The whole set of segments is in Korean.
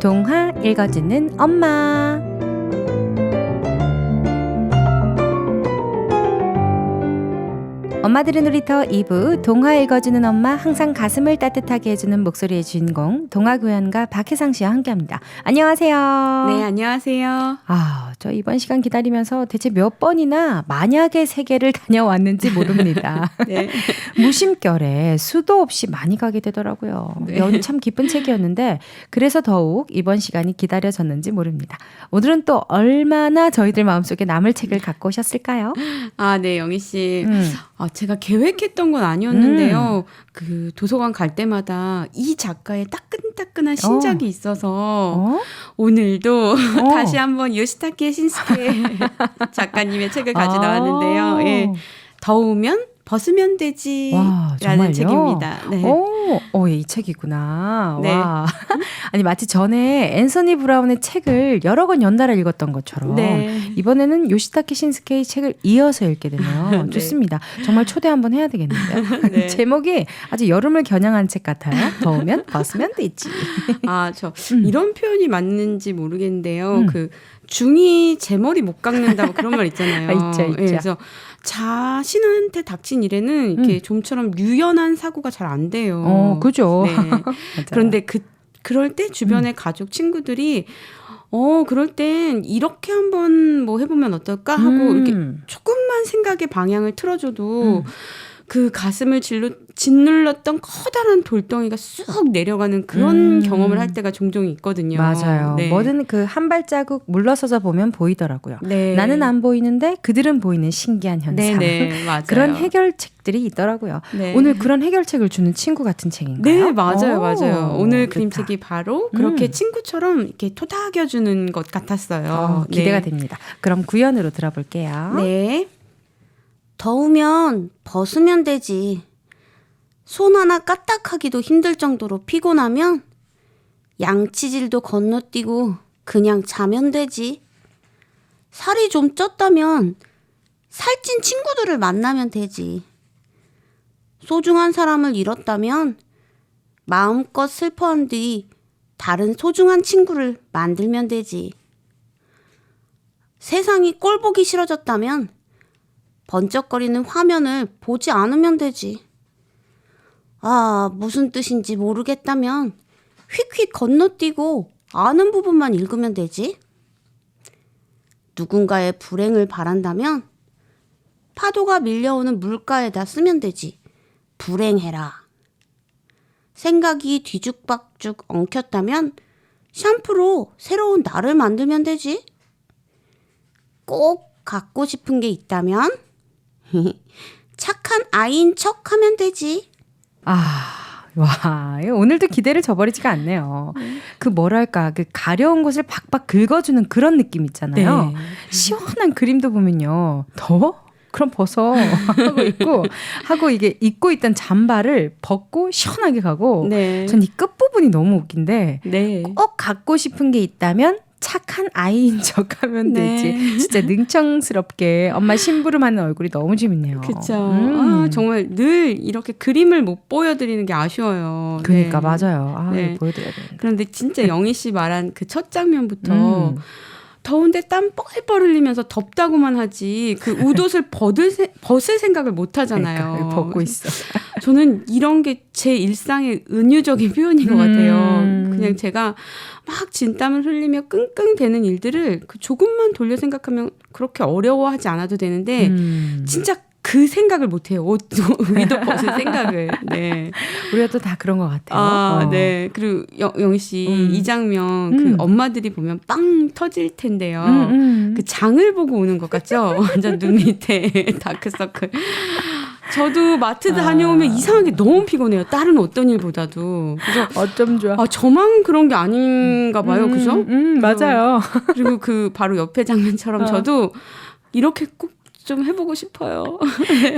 동화 읽어주는 엄마. 엄마들의 놀이터 2부 동화 읽어주는 엄마, 항상 가슴을 따뜻하게 해주는 목소리의 주인공 동화구연가 박혜상 씨와 함께합니다. 안녕하세요. 네, 안녕하세요. 저 이번 시간 기다리면서 대체 몇 번이나 만약의 세계를 다녀왔는지 모릅니다. 네. 무심결에 수도 없이 많이 가게 되더라고요. 네. 참 기쁜 책이었는데 그래서 더욱 이번 시간이 기다려졌는지 모릅니다. 오늘은 또 얼마나 저희들 마음속에 남을 책을 갖고 오셨을까요? 네, 영희 씨. 제가 계획했던 건 아니었는데요. 그 도서관 갈 때마다 이 작가의 따끈따끈한 신작이 있어서 오늘도 다시 한번 요시타케 신스케 작가님의 책을 가지고 나왔는데요. 예. 더우면 벗으면 되지. 와, 라는 책입니다. 네. 이 책이구나. 네. 와. 아니, 마치 전에 앤서니 브라운의 책을 여러 권 연달아 읽었던 것처럼 네. 이번에는 요시타케 신스케의 책을 이어서 읽게 되네요. 네. 좋습니다. 정말 초대 한번 해야 되겠는데요. 네. 제목이 아주 여름을 겨냥한 책 같아요. 더우면 벗으면 되지. 이런 표현이 맞는지 모르겠는데요. 그 중이 제 머리 못 깎는다고 그런 말 있잖아요. 있죠. 예, 그래서 자신한테 닥친 일에는 이렇게 좀처럼 유연한 사고가 잘 안 돼요. 그죠. 네. 그런데 그럴 때 주변의 가족, 친구들이 그럴 땐 이렇게 한번 뭐 해보면 어떨까 하고 이렇게 조금만 생각의 방향을 틀어줘도 그 가슴을 짓눌렀던 커다란 돌덩이가 쑥 내려가는 그런 경험을 할 때가 종종 있거든요. 맞아요. 네. 뭐든 그 한 발자국 물러서서 보면 보이더라고요. 네. 나는 안 보이는데 그들은 보이는 신기한 현상. 네, 맞아요. 그런 해결책들이 있더라고요. 네. 오늘 그런 해결책을 주는 친구 같은 책인가요? 네, 맞아요. 오늘 좋다. 그림책이 바로 그렇게 친구처럼 이렇게 토닥여주는 것 같았어요. 기대가 네. 됩니다. 그럼 구연으로 들어볼게요. 네. 더우면 벗으면 되지. 손 하나 까딱하기도 힘들 정도로 피곤하면 양치질도 건너뛰고 그냥 자면 되지. 살이 좀 쪘다면 살찐 친구들을 만나면 되지. 소중한 사람을 잃었다면 마음껏 슬퍼한 뒤 다른 소중한 친구를 만들면 되지. 세상이 꼴 보기 싫어졌다면 번쩍거리는 화면을 보지 않으면 되지. 무슨 뜻인지 모르겠다면 휙휙 건너뛰고 아는 부분만 읽으면 되지. 누군가의 불행을 바란다면 파도가 밀려오는 물가에다 쓰면 되지. 불행해라. 생각이 뒤죽박죽 엉켰다면 샴푸로 새로운 나를 만들면 되지. 꼭 갖고 싶은 게 있다면 착한 아이인 척 하면 되지. 오늘도 기대를 저버리지가 않네요. 그 뭐랄까, 그 가려운 곳을 박박 긁어주는 그런 느낌 있잖아요. 네. 시원한 그림도 보면요. 더워? 그럼 벗어. 하고 이게 입고 있던 잠바를 벗고 시원하게 가고. 네. 전 이 끝부분이 너무 웃긴데. 네. 꼭 갖고 싶은 게 있다면 착한 아이인 척하면 되지. 네. 진짜 능청스럽게 엄마 심부름하는 얼굴이 너무 재밌네요. 그렇죠. 정말 늘 이렇게 그림을 못 보여드리는 게 아쉬워요. 그러니까 네. 맞아요. 네. 보여드려야 되는데. 그런데 진짜 영희 씨 말한 그 첫 장면부터 더운데 땀 뻘뻘 흘리면서 덥다고만 하지 그 웃옷을 벗을 생각을 못 하잖아요. 그러니까, 벗고 있어. 저는 이런 게 제 일상의 은유적인 표현인 것 같아요. 그냥 제가 막 진땀을 흘리며 끙끙대는 일들을 그 조금만 돌려 생각하면 그렇게 어려워하지 않아도 되는데 진짜 그 생각을 못해요. 위도 벗을 생각을. 네. 우리가 또 다 그런 것 같아요. 네. 그리고 영희 씨, 이 장면, 그 엄마들이 보면 빵 터질 텐데요. 그 장을 보고 오는 것 같죠? 완전 눈 밑에 다크서클. 저도 마트 다녀오면 이상하게 너무 피곤해요. 다른 어떤 일보다도. 그래서 어쩜 좋아. 저만 그런 게 아닌가 봐요. 그죠? 맞아요. 그리고 그 바로 옆에 장면처럼 저도 이렇게 꼭 좀 해보고 싶어요.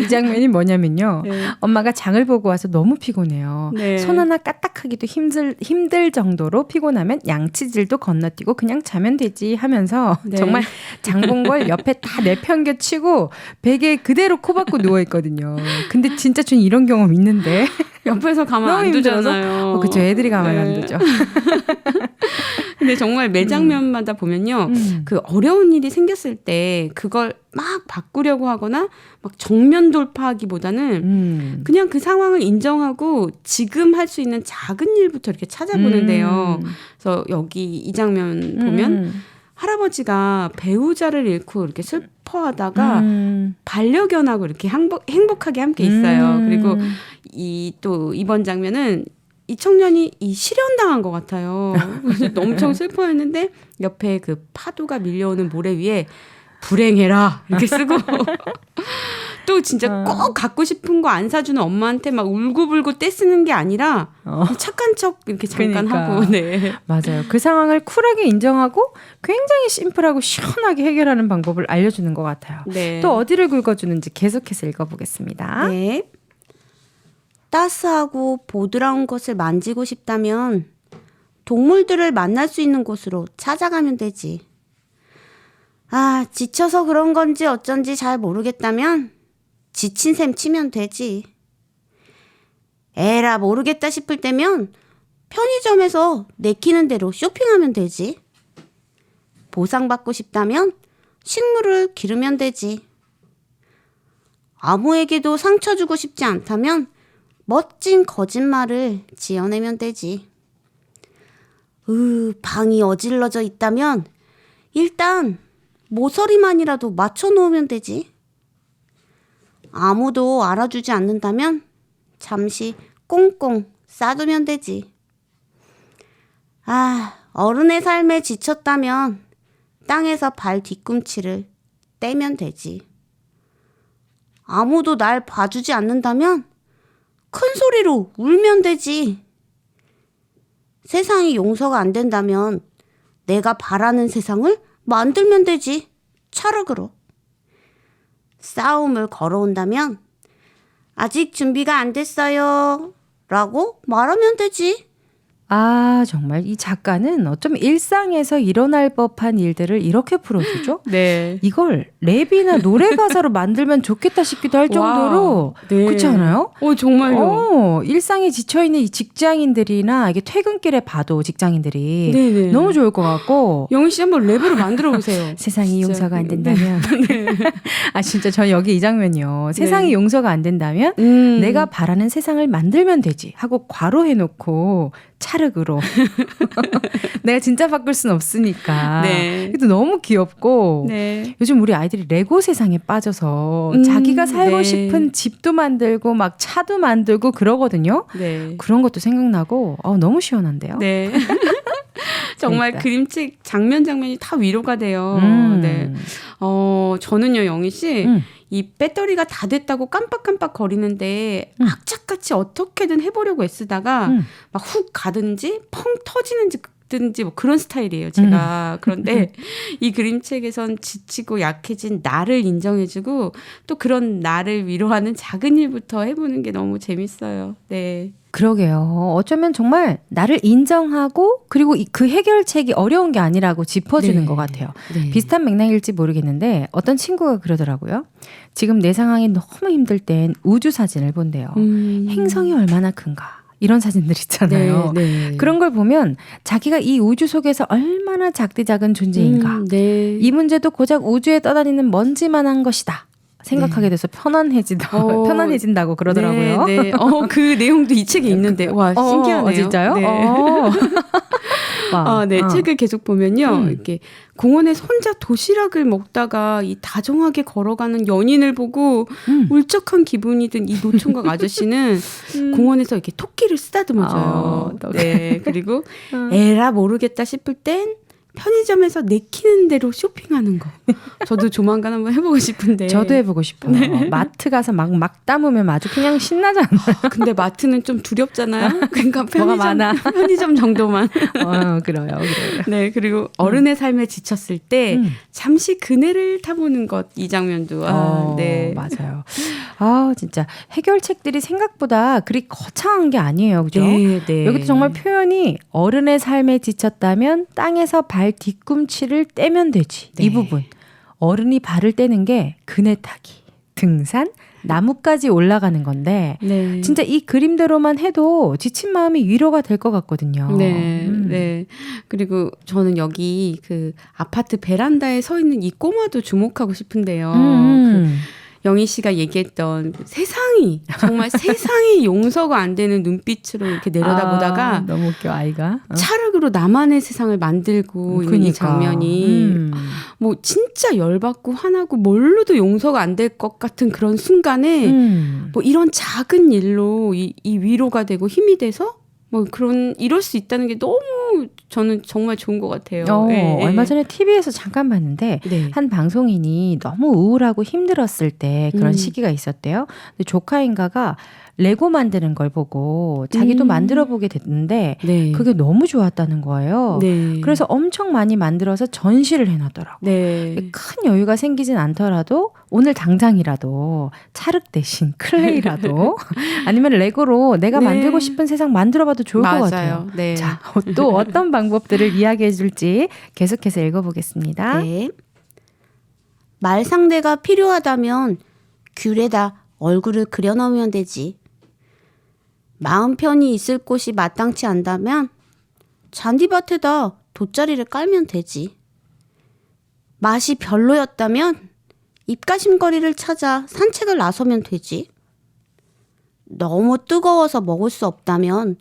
이 장면이 뭐냐면요. 네. 엄마가 장을 보고 와서 너무 피곤해요. 네. 손 하나 까딱하기도 힘들 정도로 피곤하면 양치질도 건너뛰고 그냥 자면 되지 하면서 네. 정말 장 본 걸 옆에 다 내팽겨치고 베개에 그대로 코 박고 누워있거든요. 근데 진짜 전 이런 경험 있는데. 옆에서 가만 안 두잖아요. 그쵸. 애들이 가만 안 두죠. 근데 정말 매 장면마다 보면요. 그 어려운 일이 생겼을 때 그걸 막 바꾸려고 하거나 막 정면 돌파하기보다는 그냥 그 상황을 인정하고 지금 할 수 있는 작은 일부터 이렇게 찾아보는데요. 그래서 여기 이 장면 보면 할아버지가 배우자를 잃고 이렇게 슬퍼하다가 반려견하고 이렇게 행복하게 함께 있어요. 그리고 또 이번 장면은 이 청년이 실현당한 것 같아요. 엄청 슬퍼했는데 옆에 그 파도가 밀려오는 모래 위에 불행해라 이렇게 쓰고 또 진짜 꼭 갖고 싶은 거 안 사주는 엄마한테 막 울고불고 떼쓰는 게 아니라 착한 척 이렇게 잠깐 그러니까. 하고. 네. 맞아요. 그 상황을 쿨하게 인정하고 굉장히 심플하고 시원하게 해결하는 방법을 알려주는 것 같아요. 네. 또 어디를 긁어주는지 계속해서 읽어보겠습니다. 네. 따스하고 보드라운 것을 만지고 싶다면 동물들을 만날 수 있는 곳으로 찾아가면 되지. 아, 지쳐서 그런 건지 어쩐지 잘 모르겠다면 지친 셈 치면 되지. 에라 모르겠다 싶을 때면 편의점에서 내키는 대로 쇼핑하면 되지. 보상받고 싶다면 식물을 기르면 되지. 아무에게도 상처 주고 싶지 않다면 멋진 거짓말을 지어내면 되지. 방이 어질러져 있다면 일단 모서리만이라도 맞춰놓으면 되지. 아무도 알아주지 않는다면 잠시 꽁꽁 싸두면 되지. 아, 어른의 삶에 지쳤다면 땅에서 발 뒤꿈치를 떼면 되지. 아무도 날 봐주지 않는다면 큰 소리로 울면 되지. 세상이 용서가 안 된다면 내가 바라는 세상을 만들면 되지. 찰흙으로. 싸움을 걸어온다면 아직 준비가 안 됐어요 라고 말하면 되지. 아, 정말 이 작가는 어쩌면 일상에서 일어날 법한 일들을 이렇게 풀어주죠. 네. 이걸 랩이나 노래 가사로 만들면 좋겠다 싶기도 할 정도로 네. 그렇지 않아요? 정말요. 일상에 지쳐있는 이 직장인들이나 이게 퇴근길에 봐도 직장인들이 네네. 너무 좋을 것 같고 영희 씨 한번 랩으로 만들어 보세요. 세상이 진짜. 용서가 안 된다면 네. 아 진짜 저 여기 이 장면이요. 세상이 네. 용서가 안 된다면 내가 바라는 세상을 만들면 되지 하고 괄호해놓고 찰흙으로 내가 진짜 바꿀 순 없으니까. 네. 그래도 너무 귀엽고 네. 요즘 우리 아이들이 레고 세상에 빠져서 자기가 살고 네. 싶은 집도 만들고 막 차도 만들고 그러거든요. 네. 그런 것도 생각나고 너무 시원한데요. 네. 정말 그러니까. 그림책 장면이 다 위로가 돼요. 네. 저는요, 영희 씨, 이 배터리가 다 됐다고 깜빡깜빡 거리는데 악착같이 어떻게든 해보려고 애쓰다가 막 훅 가든지 펑 터지는지 뭐 그런 스타일이에요, 제가. 그런데 이 그림책에선 지치고 약해진 나를 인정해주고 또 그런 나를 위로하는 작은 일부터 해보는 게 너무 재밌어요. 네. 그러게요. 어쩌면 정말 나를 인정하고 그리고 그 해결책이 어려운 게 아니라고 짚어주는 네. 것 같아요. 네. 비슷한 맥락일지 모르겠는데 어떤 친구가 그러더라고요. 지금 내 상황이 너무 힘들 땐 우주 사진을 본대요. 행성이 얼마나 큰가. 이런 사진들 있잖아요. 네, 네. 그런 걸 보면 자기가 이 우주 속에서 얼마나 작디 작은 존재인가. 네. 이 문제도 고작 우주에 떠다니는 먼지만한 것이다. 생각하게 돼서 편안해진다고 그러더라고요. 네, 네. 그 내용도 이 책에 있는데 와 신기하네요. 진짜요? 네. 네. 책을 계속 보면요, 이렇게 공원에서 혼자 도시락을 먹다가 이 다정하게 걸어가는 연인을 보고 울적한 기분이 든 이 노총각 아저씨는 공원에서 이렇게 토끼를 쓰다듬어줘요. 네. 그리고 에라 모르겠다 싶을 땐 편의점에서 내키는 대로 쇼핑하는 거. 저도 조만간 한번 해보고 싶은데. 저도 해보고 싶어요. 네. 마트 가서 막 담으면 아주 그냥 신나잖아요. 근데 마트는 좀 두렵잖아요. 그러니까 뭐가 많아. 편의점 정도만. 그래요. 네, 그리고 어른의 삶에 지쳤을 때 잠시 그네를 타보는 것, 이 장면도. 네, 맞아요. 진짜 해결책들이 생각보다 그리 거창한 게 아니에요, 그죠? 네, 네. 여기도 정말 표현이 어른의 삶에 지쳤다면 땅에서 발 뒤꿈치를 떼면 되지. 네. 이 부분. 어른이 발을 떼는 게 그네 타기, 등산, 나무까지 올라가는 건데 네. 진짜 이 그림대로만 해도 지친 마음이 위로가 될 것 같거든요. 네, 네. 그리고 저는 여기 그 아파트 베란다에 서 있는 이 꼬마도 주목하고 싶은데요. 영희 씨가 얘기했던 세상이 정말 세상이 용서가 안 되는 눈빛으로 이렇게 내려다보다가 너무 웃겨 아이가 찰흙으로 나만의 세상을 만들고 있는 이 장면이 뭐 진짜 열받고 화나고 뭘로도 용서가 안 될 것 같은 그런 순간에 뭐 이런 작은 일로 이 위로가 되고 힘이 돼서 뭐 그런 이럴 수 있다는 게 너무 저는 정말 좋은 것 같아요. 네. 얼마 전에 TV에서 잠깐 봤는데 네. 한 방송인이 너무 우울하고 힘들었을 때 그런 시기가 있었대요. 근데 조카인가가 레고 만드는 걸 보고 자기도 만들어 보게 됐는데 네. 그게 너무 좋았다는 거예요. 네. 그래서 엄청 많이 만들어서 전시를 해놨더라고요. 네. 큰 여유가 생기진 않더라도 오늘 당장이라도 찰흙 대신 클레이라도 아니면 레고로 내가 네. 만들고 싶은 세상 만들어봐도 좋을 것 같아요. 네. 자, 또 어떤 방법들을 이야기해 줄지 계속해서 읽어보겠습니다. 네. 말 상대가 필요하다면 귤에다 얼굴을 그려넣으면 되지. 마음 편히 있을 곳이 마땅치 않다면 잔디밭에다 돗자리를 깔면 되지. 맛이 별로였다면 입가심거리를 찾아 산책을 나서면 되지. 너무 뜨거워서 먹을 수 없다면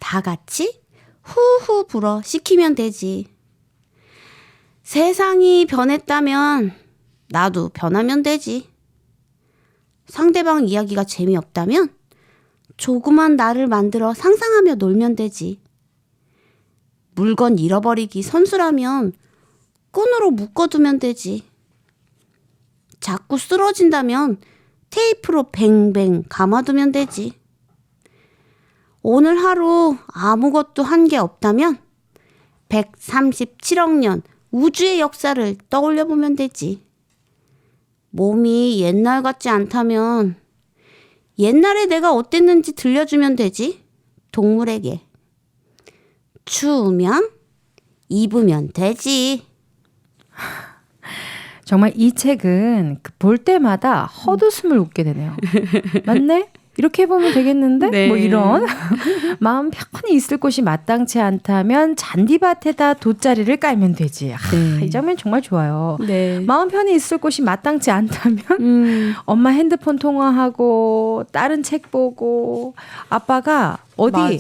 다 같이 후후 불어 식히면 되지. 세상이 변했다면 나도 변하면 되지. 상대방 이야기가 재미없다면 조그만 나를 만들어 상상하며 놀면 되지. 물건 잃어버리기 선수라면 끈으로 묶어두면 되지. 자꾸 쓰러진다면 테이프로 뱅뱅 감아두면 되지. 오늘 하루 아무것도 한 게 없다면 137억 년 우주의 역사를 떠올려 보면 되지. 몸이 옛날 같지 않다면 옛날에 내가 어땠는지 들려주면 되지. 동물에게. 추우면 입으면 되지. 정말 이 책은 볼 때마다 헛웃음을 웃게 되네요. 맞네? 이렇게 해보면 되겠는데? 네. 뭐 이런. 마음 편히 있을 곳이 마땅치 않다면 잔디밭에다 돗자리를 깔면 되지. 네. 이 장면 정말 좋아요. 네. 마음 편히 있을 곳이 마땅치 않다면 엄마 핸드폰 통화하고 딸은 책 보고 아빠가 어디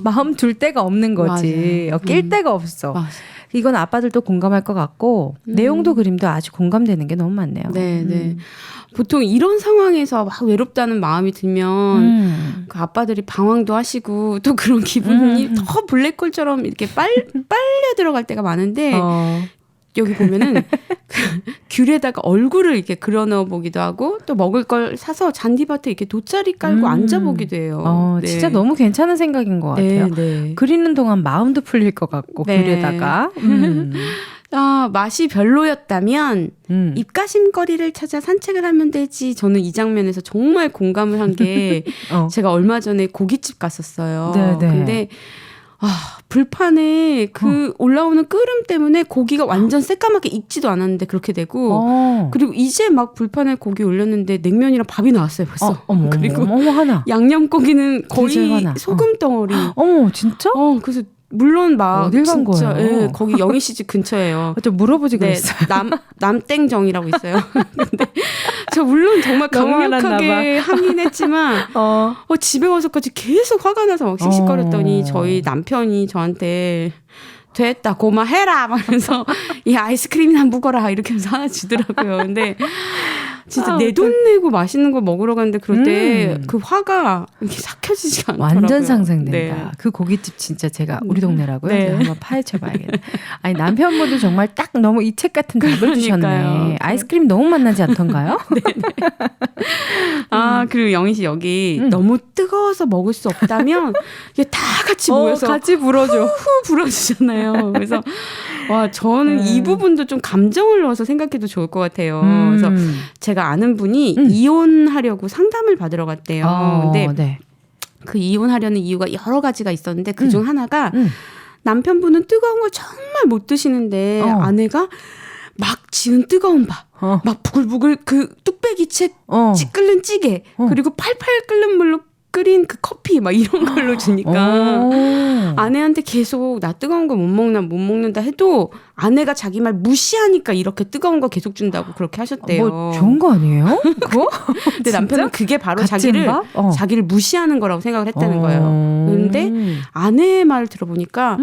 마음 둘 데가 없는 거지. 낄 데가 없어. 맞아요. 이건 아빠들도 공감할 것 같고 내용도 그림도 아주 공감되는 게 너무 많네요. 네, 네. 보통 이런 상황에서 막 외롭다는 마음이 들면 그 아빠들이 방황도 하시고 또 그런 기분이 더 블랙홀처럼 이렇게 빨려 들어갈 때가 많은데 여기 보면은 귤에다가 얼굴을 이렇게 그려넣어 보기도 하고 또 먹을 걸 사서 잔디밭에 이렇게 돗자리 깔고 앉아보기도 해요. 네. 진짜 너무 괜찮은 생각인 것 같아요. 네. 그리는 동안 마음도 풀릴 것 같고 네. 귤에다가. 맛이 별로였다면 입가심거리를 찾아 산책을 하면 되지. 저는 이 장면에서 정말 공감을 한 게 제가 얼마 전에 고깃집 갔었어요. 네네. 근데 불판에 그 올라오는 끓음 때문에 고기가 완전 새까맣게 익지도 않았는데 그렇게 되고 그리고 이제 막 불판에 고기 올렸는데 냉면이랑 밥이 나왔어요 벌써. 그리고 하나. 양념고기는 거의 하나. 소금 덩어리. 진짜? 그래서 물론 막 어딜 간 진짜 거예요? 예, 거기 영희 씨 집 근처예요. 좀 물어보지 네, 그랬어요. 남땡정이라고 있어요. 근데 저 물론 정말 강력하게 항의했지만 집에 와서까지 계속 화가 나서 막 씩씩거렸더니 저희 남편이 저한테 됐다 고마해라 하면서 이 아이스크림이나 묵어라 이렇게 하면서 하나 주더라고요. 근데 진짜 내 돈 내고 맛있는 거 먹으러 갔는데 그럴 때 그 화가 이렇게 삭혀지지가 않더라고요. 완전 상상된다. 네. 그 고깃집 진짜 제가 우리 동네라고요. 네. 제가 한번 파헤쳐봐야겠네. 아니 남편분도 정말 딱 너무 이 책 같은 답을 주셨네. 아이스크림 너무 맛나지 않던가요? 그리고 영희 씨 여기 너무 뜨거워서 먹을 수 없다면 이게 다 같이 모여서 같이 불어줘. 후 불어주잖아요. 그래서 와 저는 이 부분도 좀 감정을 넣어서 생각해도 좋을 것 같아요. 그래서 제가 아는 분이 이혼하려고 상담을 받으러 갔대요. 근데 네. 그 이혼하려는 이유가 여러 가지가 있었는데 그중 하나가 남편분은 뜨거운 걸 정말 못 드시는데 아내가 막 지은 뜨거운 밥, 막 부글부글 그 뚝배기 채 끓는 찌개, 그리고 팔팔 끓는 물로 끓인 그 커피 막 이런 걸로 주니까 아내한테 계속 나 뜨거운 거 못 먹는다 해도 아내가 자기 말 무시하니까 이렇게 뜨거운 거 계속 준다고 그렇게 하셨대요. 뭐 좋은 거 아니에요? 그거? 근데 남편은 그게 바로 자기를 무시하는 거라고 생각을 했다는 거예요. 그런데 아내의 말을 들어보니까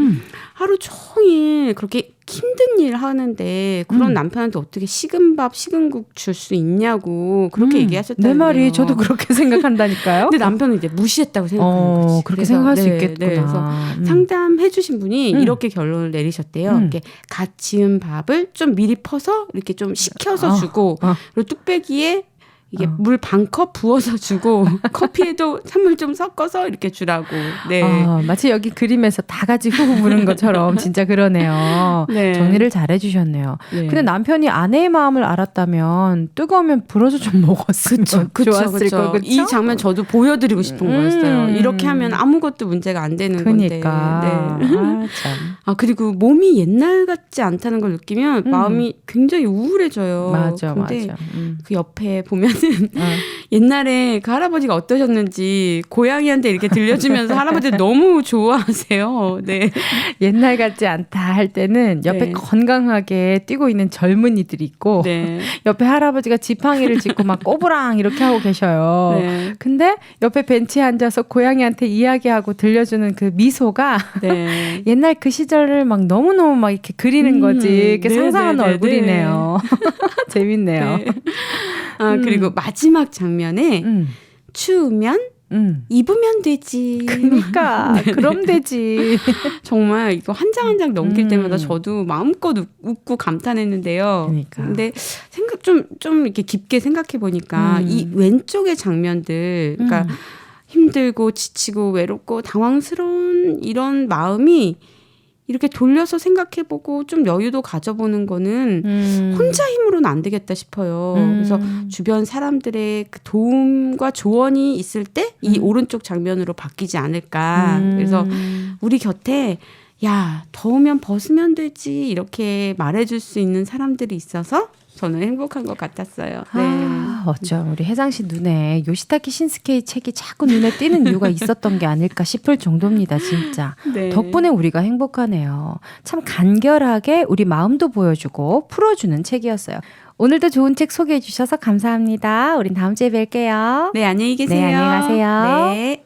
하루 종일 그렇게 힘든 일 하는데 그런 남편한테 어떻게 식은 밥, 식은 국 줄 수 있냐고 그렇게 얘기하셨다는 내 말이 거예요. 저도 그렇게 생각한다니까요. 근데 남편은 이제 무시했다고 생각하는 거지. 그렇게 생각할 수 있겠구나. 그래서 상담해 주신 분이 이렇게 결론을 내리셨대요. 이렇게 갓 지은 밥을 좀 미리 퍼서 이렇게 좀 식혀서 주고 그리고 뚝배기에 이게 물 반 컵 부어서 주고 커피에도 찬물 좀 섞어서 이렇게 주라고. 네. 마치 여기 그림에서 다 같이 후후 부는 것처럼 진짜 그러네요. 네. 정리를 잘 해주셨네요. 네. 근데 남편이 아내의 마음을 알았다면 뜨거우면 불어서 좀 먹었으면 좋았을 걸. 그쵸? 이 장면 저도 보여드리고 싶은 거였어요. 이렇게 하면 아무것도 문제가 안 되는 그러니까. 건데. 네. 참. 그리고 몸이 옛날 같지 않다는 걸 느끼면 마음이 굉장히 우울해져요. 맞아. 그 옆에 보면 옛날에 그 할아버지가 어떠셨는지 고양이한테 이렇게 들려주면서 할아버지 너무 좋아하세요. 네. 옛날 같지 않다 할 때는 옆에 네. 건강하게 뛰고 있는 젊은이들이 있고 네. 옆에 할아버지가 지팡이를 짚고 막 꼬부랑 이렇게 하고 계셔요. 네. 근데 옆에 벤치에 앉아서 고양이한테 이야기하고 들려주는 그 미소가 네. 옛날 그 시절을 막 너무너무 막 이렇게 그리는 거지. 이렇게 네, 상상하는 네, 네, 얼굴이네요. 재밌네요. 네. 그리고 마지막 장면에 추우면 입으면 되지. 그러니까 그럼 되지. 정말 이거 한 장 한 장 넘길 때마다 저도 마음껏 웃고 감탄했는데요. 그러니까. 근데 좀 이렇게 깊게 생각해 보니까 이 왼쪽의 장면들, 그러니까 힘들고 지치고 외롭고 당황스러운 이런 마음이 이렇게 돌려서 생각해보고 좀 여유도 가져보는 거는 혼자 힘으로는 안 되겠다 싶어요. 그래서 주변 사람들의 그 도움과 조언이 있을 때 이 오른쪽 장면으로 바뀌지 않을까. 그래서 우리 곁에 야, 더우면 벗으면 되지 이렇게 말해줄 수 있는 사람들이 있어서 저는 행복한 것 같았어요. 네. 어쩜 우리 혜장 씨 눈에 요시타키 신스케이 책이 자꾸 눈에 띄는 이유가 있었던 게 아닐까 싶을 정도입니다. 진짜. 네. 덕분에 우리가 행복하네요. 참 간결하게 우리 마음도 보여주고 풀어주는 책이었어요. 오늘도 좋은 책 소개해 주셔서 감사합니다. 우린 다음 주에 뵐게요. 네, 안녕히 계세요. 네, 안녕히 가세요. 네.